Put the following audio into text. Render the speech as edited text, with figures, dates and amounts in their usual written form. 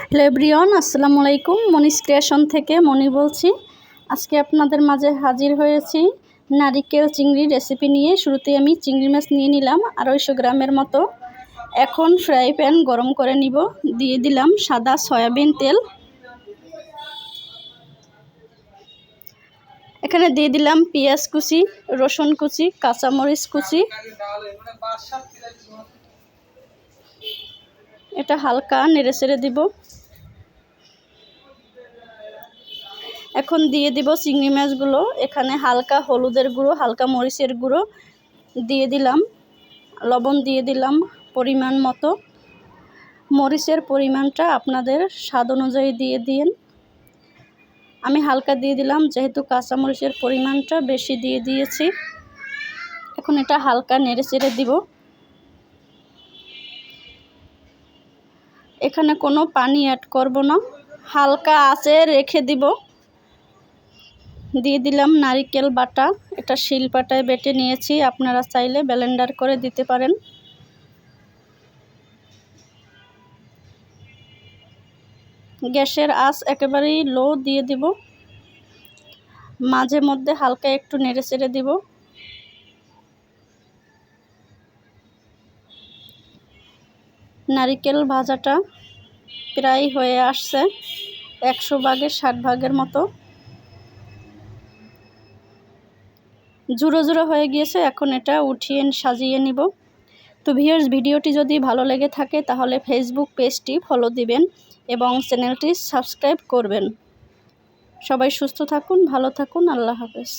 Hello everyone, আসসালামু আলাইকুম। Moni's creation থেকে মনি বলছি। আজকে আপনাদের মাঝে হাজির হয়েছি নারিকেল চিংড়ি রেসিপি নিয়ে। শুরুতে আমি চিংড়ি মাছ নিয়ে নিলাম 250 গ্রামের মতো। এখন ফ্রাই প্যান গরম করে নিব। দিয়ে দিলাম সাদা সয়াবিন তেল। এখানে দিয়ে দিলাম পেঁয়াজ কুচি, রসুন কুচি, কাঁচামরিচ কুচি। এটা হালকা নেড়ে চেড়ে দিব। এখন দিয়ে দিব চিংড়ি মাছগুলো। এখানে হালকা হলুদের গুঁড়ো, হালকা মরিচের গুঁড়ো দিয়ে দিলাম, লবণ দিয়ে দিলাম পরিমাণ মতো। মরিচের পরিমাণটা আপনাদের স্বাদ অনুযায়ী দিয়ে দিন। আমি হালকা দিয়ে দিলাম, যেহেতু কাঁচামরিচের পরিমাণটা বেশি দিয়ে দিয়েছি। এখন এটা হালকা নেড়ে চেড়ে দিব। এখানে কোনো পানি অ্যাড করব না, হালকা আঁচে রেখে দিব। দিয়ে দিলাম নারিকেল বাটা। এটা শিলপাটায় বেটে নিয়েছি, আপনারা চাইলে ব্লেন্ডার করে দিতে পারেন। গ্যাসের আঁচ একেবারেই লো দিয়ে দিব। মাঝে মধ্যে হালকা একটু নেড়ে চেড়ে দিব। নারিকেল ভাজাটা প্রায় হয়ে আসছে, 100 ভাগের 60 ভাগের মতো। জুড়ো জুড়ো হয়ে গিয়েছে। এখন এটা উঠিয়ে সাজিয়ে নিব। তো ভিউয়ার্স, ভিডিওটি যদি ভালো লেগে থাকে তাহলে ফেসবুক পেজটি ফলো দিবেন এবং চ্যানেলটি সাবস্ক্রাইব করবেন। সবাই সুস্থ থাকুন, ভালো থাকুন। আল্লাহ হাফেজ।